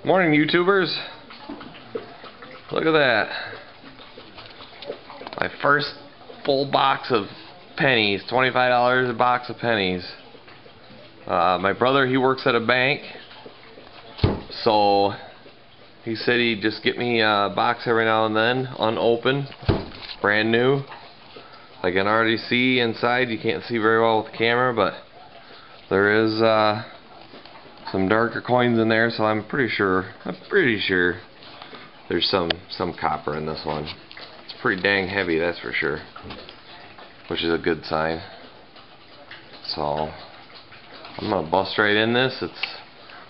Morning, YouTubers. Look at that. My first full box of pennies. $25 a box of pennies. My brother, he works at a bank, so he said he'd just get me a box every now and then, unopened, brand new. I can already see inside. You can't see very well with the camera, but there is some darker coins in there, so I'm pretty sure there's some copper in this one. It's pretty dang heavy, that's for sure, which is a good sign. So I'm gonna bust right in this. It's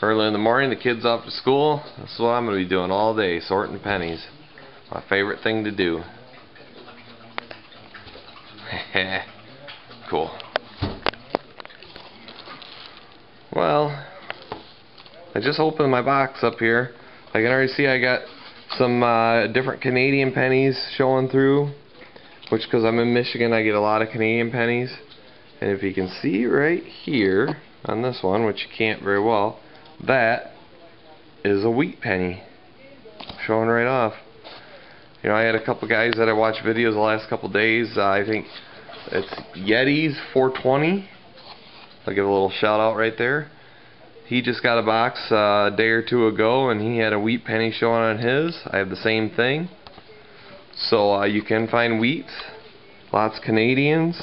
early in the morning, the kids off to school. This is what I'm gonna be doing all day, sorting pennies. My favorite thing to do. Cool. Well, I just opened my box up here. I can already see I got some different Canadian pennies showing through, which, because I'm in Michigan, I get a lot of Canadian pennies. And if you can see right here on this one, which you can't very well, that is a wheat penny showing right off. You know, I had a couple guys that I watched videos the last couple days. I think it's Yeti's 420. I'll give a little shout out right there. He just got a box a day or two ago, and he had a wheat penny showing on his. I have the same thing. So you can find wheats, lots of Canadians.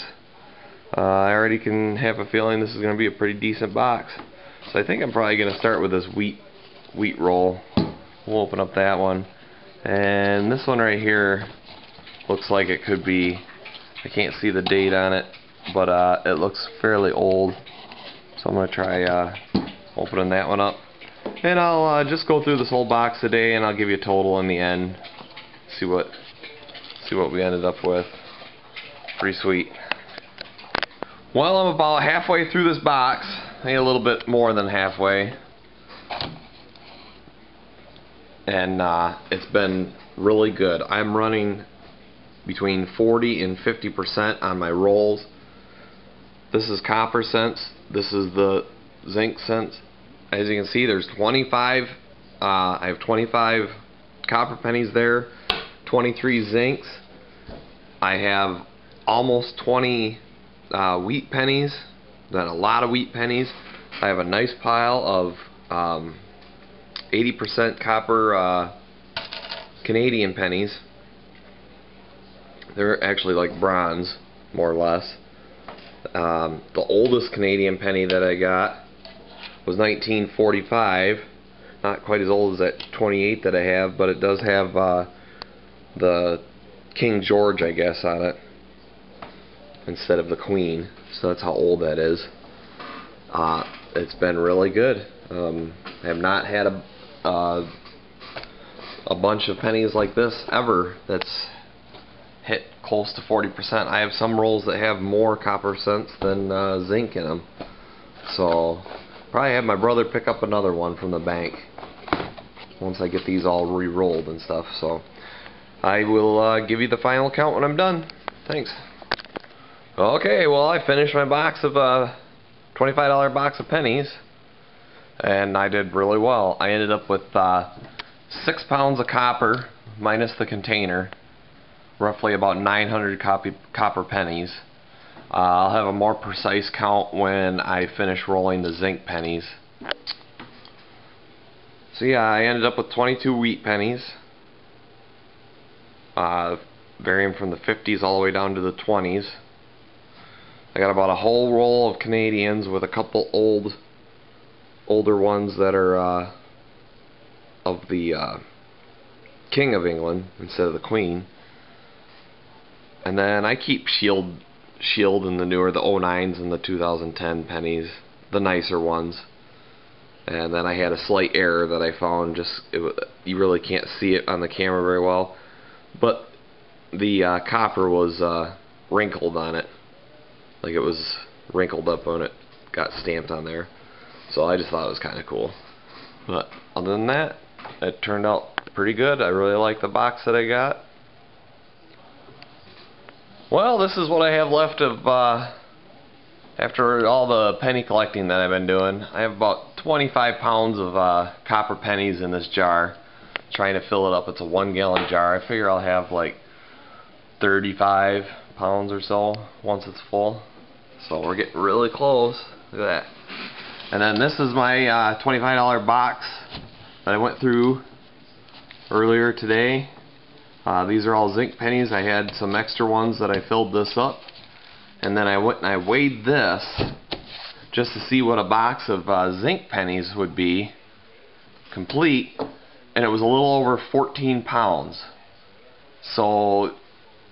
I already can have a feeling this is going to be a pretty decent box. So I think I'm probably going to start with this wheat roll. We'll open up that one. And this one right here looks like it could be, I can't see the date on it, but it looks fairly old. So I'm going to try opening that one up. And I'll just go through this whole box today, and I'll give you a total in the end. See what we ended up with. Pretty sweet. Well, I'm about halfway through this box. Maybe a little bit more than halfway. And it's been really good. I'm running between 40 and 50% on my rolls. This is copper cents. This is the zinc cents. As you can see, there's 25. I have 25 copper pennies there, 23 zincs. I have almost 20 wheat pennies. Then a lot of wheat pennies. I have a nice pile of 80% copper Canadian pennies. They're actually like bronze, more or less. The oldest Canadian penny that I got was 1945. Not quite as old as that 28 that I have, but it does have the King George, I guess, on it instead of the Queen. So that's how old that is. It's been really good. I have not had a bunch of pennies like this ever that's hit close to 40%. I have some rolls that have more copper cents than zinc in them. So probably have my brother pick up another one from the bank once I get these all re-rolled and stuff. So I will give you the final count when I'm done. Thanks. Okay, well, I finished my box of $25 box of pennies, and I did really well. I ended up with 6 pounds of copper minus the container, roughly about 900 copper pennies. I'll have a more precise count when I finish rolling the zinc pennies. So yeah, I ended up with 22 wheat pennies, varying from the 50s all the way down to the 20s. I got about a whole roll of Canadians with a couple older ones that are of the King of England instead of the Queen. And then I keep Shield in the newer, the 09s and the 2010 pennies, the nicer ones. And then I had a slight error that I found. You really can't see it on the camera very well, but the copper was wrinkled on it, like it was wrinkled up when it got stamped on there. So I just thought it was kind of cool. But other than that, it turned out pretty good. I really like the box that I got. Well, this is what I have left of after all the penny collecting that I've been doing. I have about 25 pounds of copper pennies in this jar, trying to fill it up. It's a 1-gallon jar. I figure I'll have like 35 pounds or so once it's full. So we're getting really close. Look at that. And then this is my $25 box that I went through earlier today. These are all zinc pennies. I had some extra ones that I filled this up. And then I went and I weighed this just to see what a box of zinc pennies would be complete, and it was a little over 14 pounds. So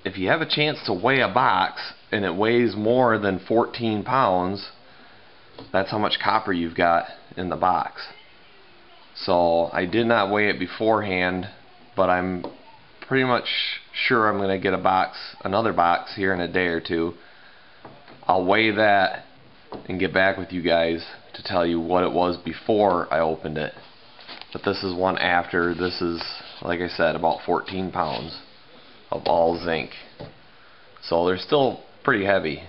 if you have a chance to weigh a box and it weighs more than 14 pounds, that's how much copper you've got in the box. So I did not weigh it beforehand, but I'm pretty much sure I'm going to get another box here in a day or two. I'll weigh that and get back with you guys to tell you what it was before I opened it. But this is one after. This is, like I said, about 14 pounds of all zinc. So they're still pretty heavy.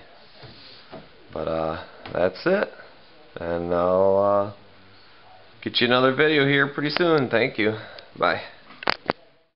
But that's it. And I'll get you another video here pretty soon. Thank you. Bye.